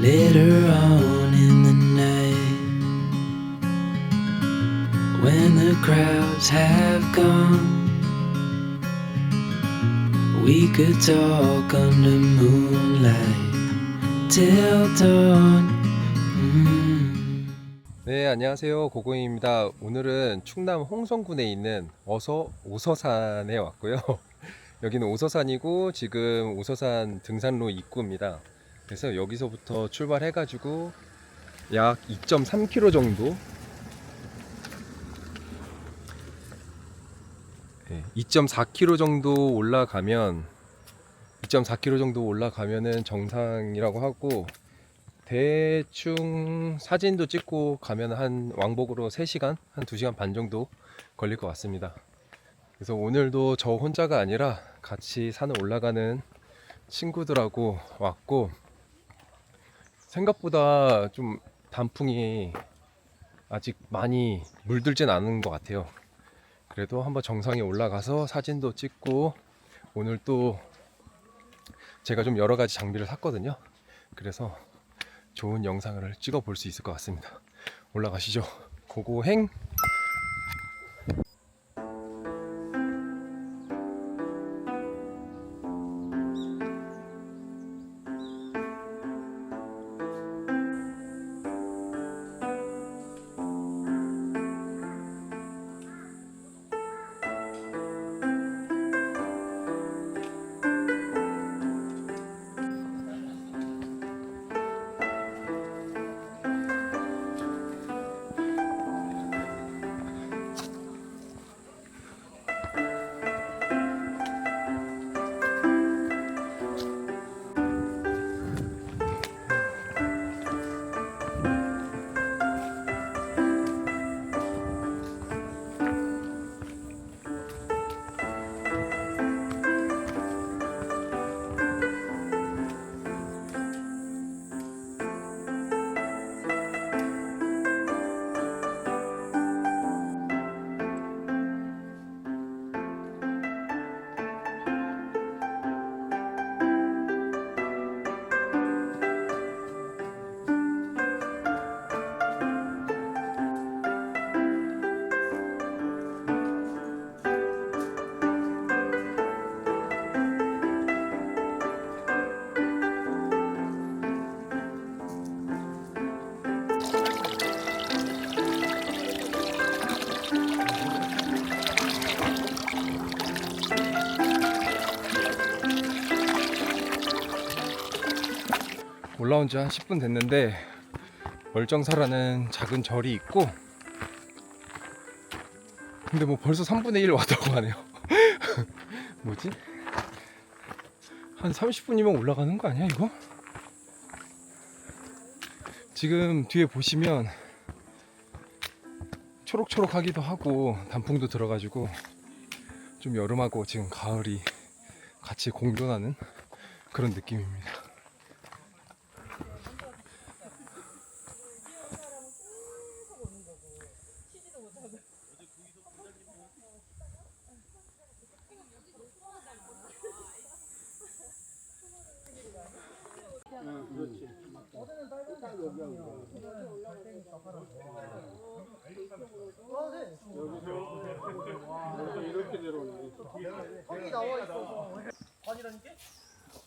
Later on in the night, when the crowds have gone, we could talk under moonlight till dawn. 네, 안녕하세요. 고고잉입니다. 오늘은 충남 홍성군에 있는 오서산에 왔고요. 여기는 오서산이고 지금 오서산 등산로 입구입니다. 그래서 여기서부터 출발해가지고 약 2.3km 정도 2.4km 정도 올라가면 2.4km 정도 올라가면은 정상이라고 하고, 대충 사진도 찍고 가면 한 왕복으로 3시간, 한 2시간 반 정도 걸릴 것 같습니다. 그래서 오늘도 저 혼자가 아니라 같이 산을 올라가는 친구들하고 왔고, 생각보다 좀 단풍이 아직 많이 물들진 않은 것 같아요. 그래도 한번 정상에 올라가서 사진도 찍고, 오늘 또 제가 좀 여러 가지 장비를 샀거든요. 그래서 좋은 영상을 찍어 볼 수 있을 것 같습니다. 올라가시죠. 고고행. 올라온 지 한 10분 됐는데 멀정사라는 작은 절이 있고, 근데 뭐 벌써 3분의 1 왔다고 하네요. 뭐지? 한 30분이면 올라가는 거 아니야 이거? 지금 뒤에 보시면 초록초록하기도 하고 단풍도 들어가지고 좀 여름하고 지금 가을이 같이 공존하는 그런 느낌입니다.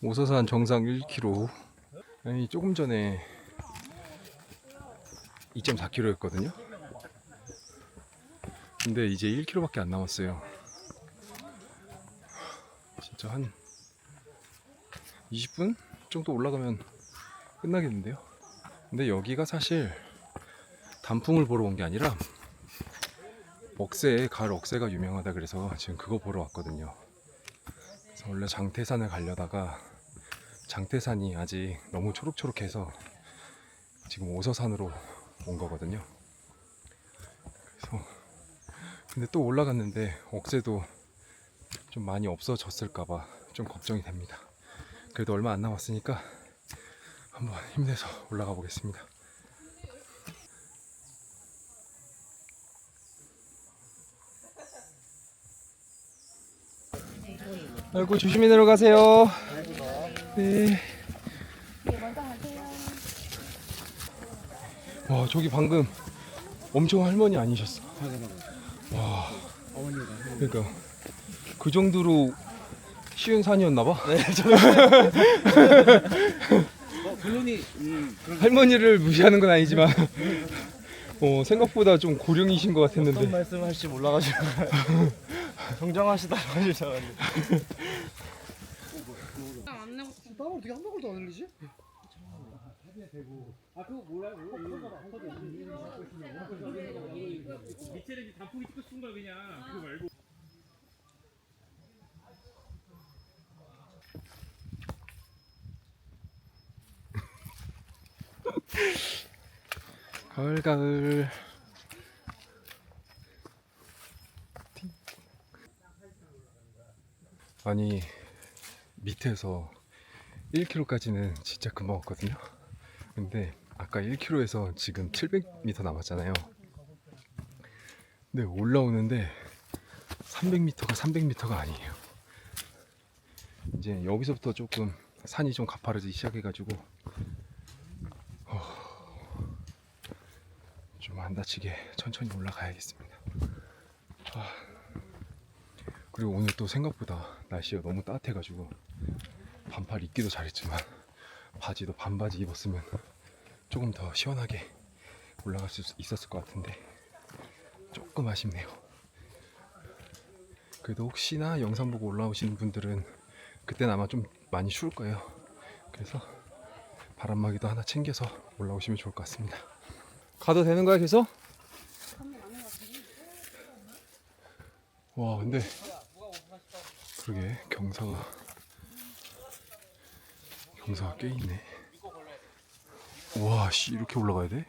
오서산 정상 1km. 아니, 조금 전에 2.4km였거든요. 근데 이제 1km밖에 안 남았어요. 진짜 한 20분 정도 올라가면 끝나겠는데요. 근데 여기가 사실 단풍을 보러 온 게 아니라 가을 억새가 유명하다 그래서 지금 그거 보러 왔거든요. 그래서 원래 장태산을 가려다가 장태산이 아직 너무 초록초록해서 지금 오서산으로 온 거거든요. 그래서 근데 또 올라갔는데 억새도 좀 많이 없어졌을까봐 좀 걱정이 됩니다. 그래도 얼마 안 남았으니까 한번 힘내서 올라가 보겠습니다. 아이고, 조심히 내려가세요. 네. 먼저 가세요. 와 저기 방금 엄청 할머니 아니셨어? 와 그러니까 그 정도로 쉬운 산이었나봐. 네, 물론이 할머니를 무시하는 건 아니지만 생각보다 좀 고령이신 것 어떤 같았는데. 말씀을 하실지 몰라가지고 정정하시다고 하셨는데. 나는 어떻게 한 방울도 안 흘리지? 밑에는 단풍이 찍고 싶은 거야 그냥 그거 말고. 가을 가을. 아니 밑에서 1km까지는 진짜 금방 왔거든요. 근데 아까 1km에서 지금 700m 남았잖아요. 근데 올라오는데 300m가 300m가 아니에요. 이제 여기서부터 조금 산이 좀 가파르기 시작해가지고 좀 안 다치게 천천히 올라가야겠습니다. 그리고 오늘 또 생각보다 날씨가 너무 따뜻해가지고 반팔 입기도 잘했지만 바지도 반바지 입었으면 조금 더 시원하게 올라갈 수 있었을 것 같은데 조금 아쉽네요. 그래도 혹시나 영상 보고 올라오시는 분들은 그때는 아마 좀 많이 추울 거예요. 그래서 바람막이도 하나 챙겨서 올라오시면 좋을 것 같습니다. 가도 되는 거야 계속? 와 근데 그러게 경사가 꽤 있네. 와 씨 이렇게 올라가야 돼?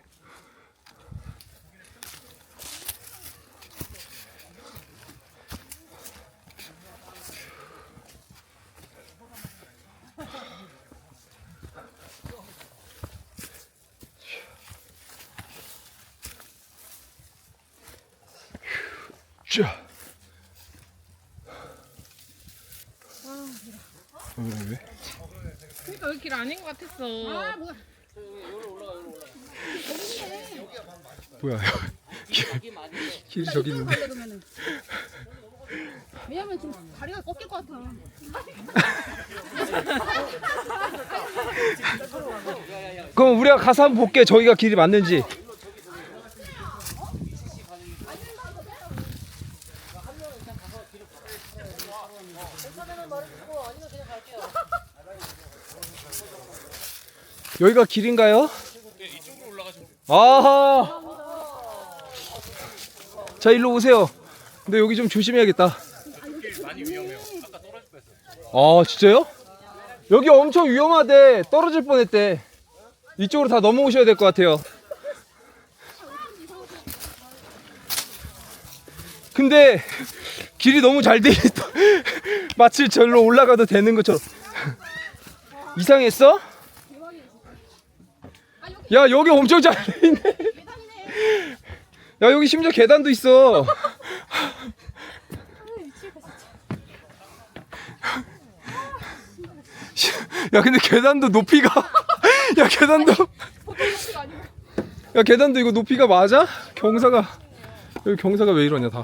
자. 왜? 그러니까 여기 길 아닌 것 같았어. 아, 뭐야. 뭐야? 길이 저기 있는데. 왜냐면 지금 다리가 꺾일 것 같아. 그럼 우리가 가서 한번 볼게. 저기가 길이 맞는지. 여기가 길인가요? 네, 이쪽으로 올라가시면 돼요. 아하. 자, 일로 오세요. 근데 여기 좀 조심해야겠다. 길 많이 위험해요. 아까 떨어질 뻔했어요. 아, 진짜요? 여기 엄청 위험하대. 떨어질 뻔했대. 이쪽으로 다 넘어오셔야 될 것 같아요. 근데 길이 너무 잘 돼 있어. 마치 절로 올라가도 되는 것처럼. 이상했어? 야, 여기 엄청 잘 돼 있네. 야, 여기 심지어 계단도 있어. 야, 근데 계단도 높이가 야, 계단도 이거 높이가 맞아? 경사가 여기 경사가 왜 이러냐 다.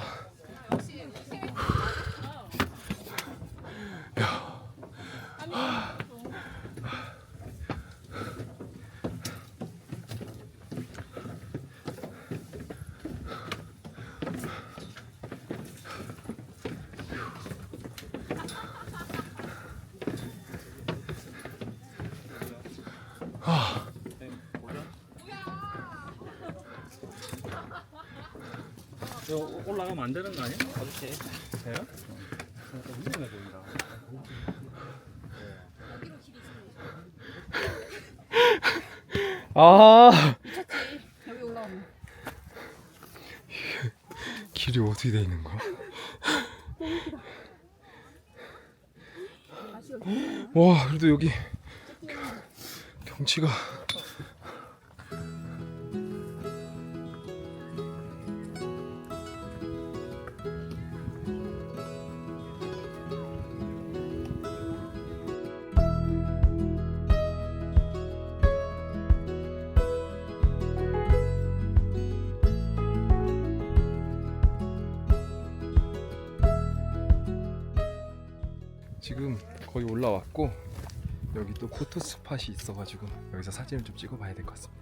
올라가면 안 되는 거 아니야? 그렇지. 돼요? 아, 여기 올라오면. 길이 어떻게 돼 있는 거야? 와 그래도 여기 경치가 지금 거의 올라왔고 여기 또 포토 스팟이 있어가지고 여기서 사진을 좀 찍어봐야 될 것 같습니다.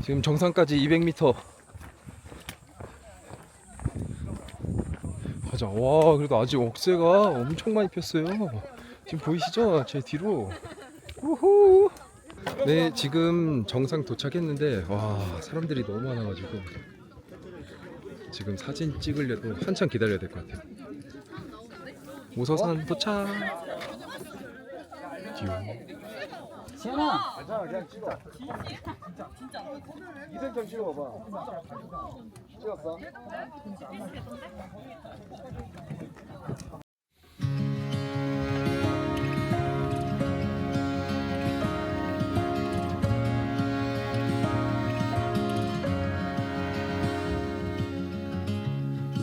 지금 정상까지 200m 가자. 와, 그래도 아직 억새가 엄청 많이 폈어요. 지금 보이시죠? 제 뒤로. 우후. 네, 지금 정상 도착했는데 와, 사람들이 너무 많아가지고 지금 사진 찍으려도 한참 기다려야 될 것 같아요. 오서산 도착. 이색좀 찍어봐봐. 찍었어?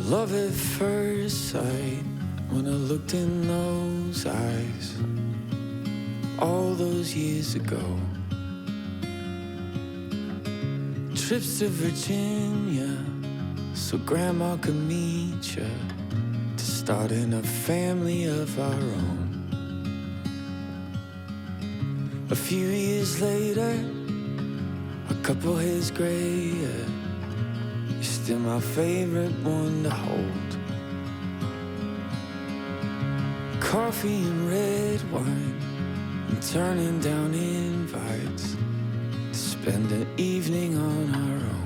Love at first sight when I looked in those eyes all those years ago. Trips to Virginia so grandma could meet ya, to starting a family of our own. A few years later, a couple hairs grayer, you're still my favorite one to hold. Coffee and red wine, and turning down invites to spend an evening on our own.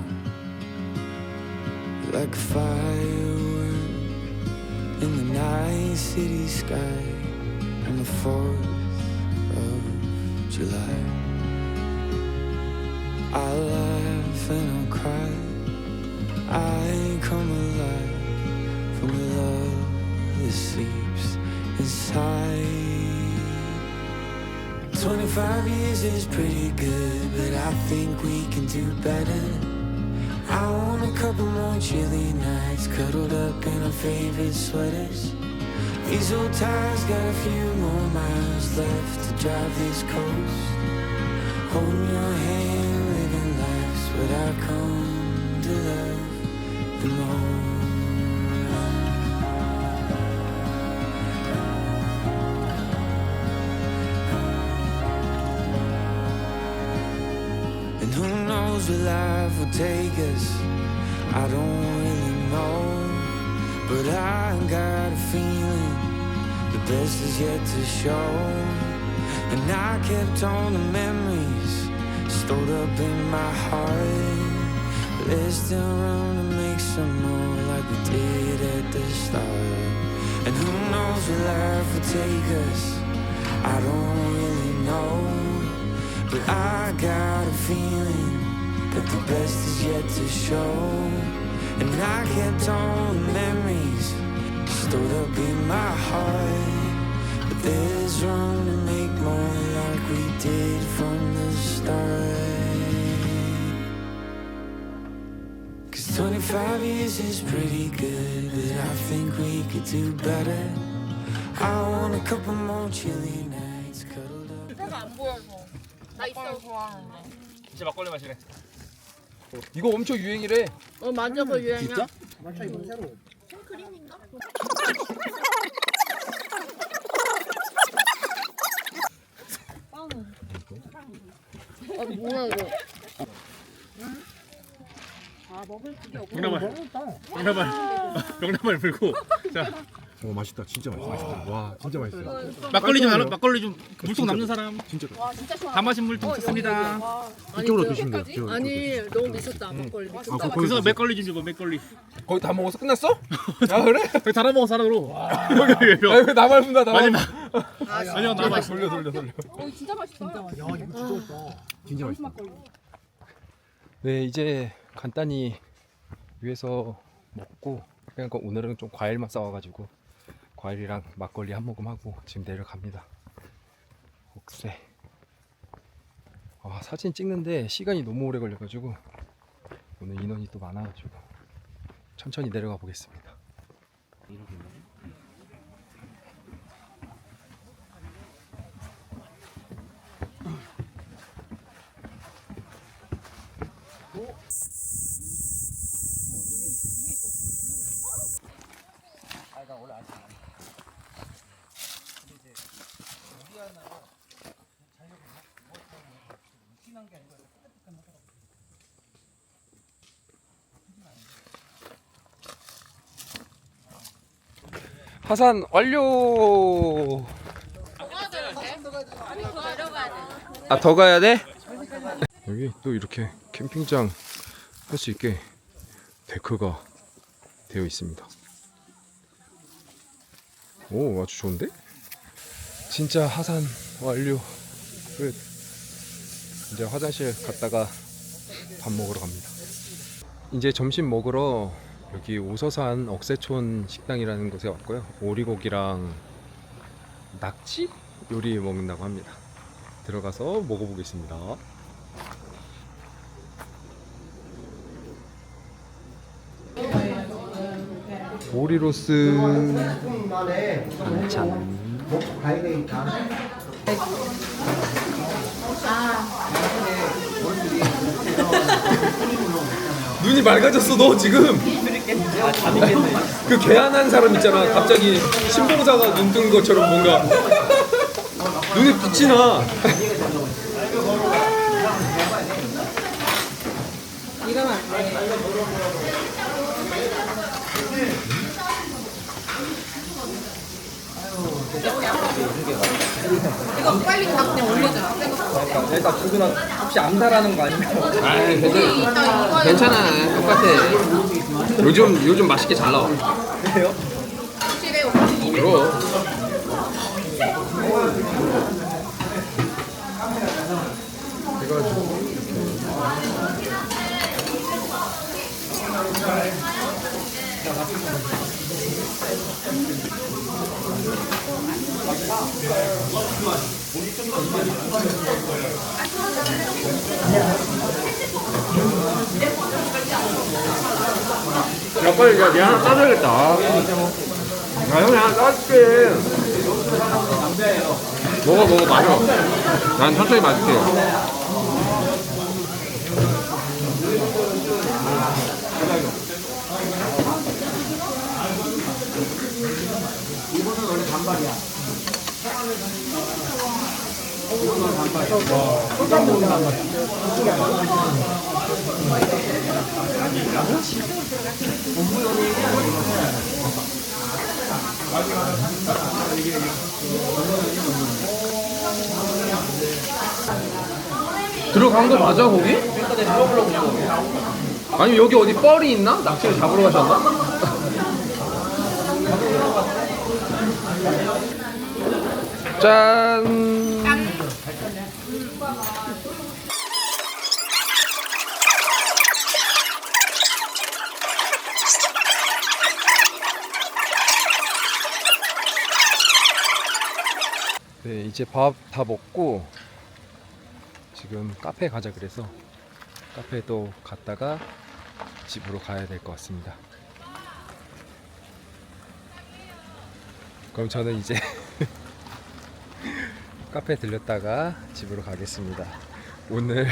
Like a firework in the night city sky on the 4th of July. I'll laugh and I'll cry, I come alive from the love that sleeps inside. 25 years is pretty good, but I think we can do better. I want a couple more chilly nights, cuddled up in our favorite sweaters. These old tires got a few more miles left to drive this coast. Holding your hand, living life's what I come to love the most. And who knows where life will take us, I don't really know. But I got a feeling the best is yet to show. And I kept all the memories stored up in my heart. There's still room to make some more like we did at the start. And who knows where life will take us, I don't really know. But I got a feeling that the best is yet to show. And I kept all the memories stored up in my heart. But there's room to make more like we did from the start. 'Cause 25 years is pretty good, but I think we could do better. I want a couple more chilly nights cuddled up. 배가 안 보여서. 나 있어. 좋아하는데. 진짜 막걸리 마시래. 이거 엄청 유행이래. 맞아, 그 유행이야. 맞아 이건 새로. 생크림인가? 뭐야 이거? 아 먹을 게 없고. 병나발 불고. 자, 오, 맛있다. 진짜 맛있다. 와, 진짜 맛있어요. 막걸리 좀 알아? 막걸리 좀 물통 남는 사람. 진짜. 와 진짜 시원. 다 마신 물통 쳤습니다. 이쪽으로 드시면 돼요. 아니 너무 미쳤다 막걸리. 그래서 맥걸리 좀 주고 맥걸리. 거의 다 먹어서 끝났어? 야 그래? 여기 다 먹어 사람으로. 아 이거 나만 분다 나만. 아니요 나 마시. 돌려. 진짜 맛있다. 야 이거 진짜 맛있다. 진짜 맛있다. 막걸리. 네, 이제 간단히 위에서 먹고, 그러니까 오늘은 좀 과일만 싸와가지고 과일이랑 막걸리 한 모금 하고 지금 내려갑니다. 옥새. 사진 찍는데 시간이 너무 오래 걸려가지고 오늘 인원이 또 많아가지고 천천히 내려가 보겠습니다. 하산 완료. 더 가야 돼? 여기 또 이렇게 캠핑장 할 수 있게 데크가 되어 있습니다. 오, 아주 좋은데? 진짜 하산 완료. 끝. 이제 화장실 갔다가 밥 먹으러 갑니다. 이제 점심 먹으러 여기 오서산 억새촌 식당이라는 곳에 왔고요. 오리고기랑 낙지 요리 먹는다고 합니다. 들어가서 먹어보겠습니다. 오리로스 반찬. 눈이 맑아졌어 너 지금. 그 개안한 사람 있잖아. 갑자기 신봉사가 눈 뜬 것처럼 뭔가 눈에 빛이 나. 이러면 안 돼. 이거 빨리 그냥 올려줘. 일단 두근아 혹시 암살하는 거 아니야? 아이 괜찮아. 똑같아. 요즘 맛있게 잘 나와. 그래요? 확실해 오빠. 그럼. 해가지고 야 빨리 야, 내 하나 따줘야겠다. 야 형이 하나 따줄게. 먹어 마셔. 난 천천히 마실게. 이거는 원래 단발이야. 이거는 단발이야. 소장 먹는 단발이야. 들어간 거 맞아 거기? 아니 여기 어디 뻘이 있나? 낚시를 잡으러 가셨나? 짠. 네, 이제 밥 다 먹고 지금 카페 가자 그래서 카페도 갔다가 집으로 가야 될 것 같습니다. 그럼 저는 이제 카페 들렸다가 집으로 가겠습니다. 오늘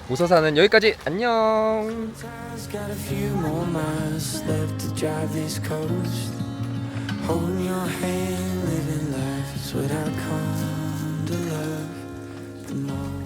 오서산은 여기까지. 안녕. Got a few more miles left to drive this coast. Holding your hand, living life is what I come to love the most.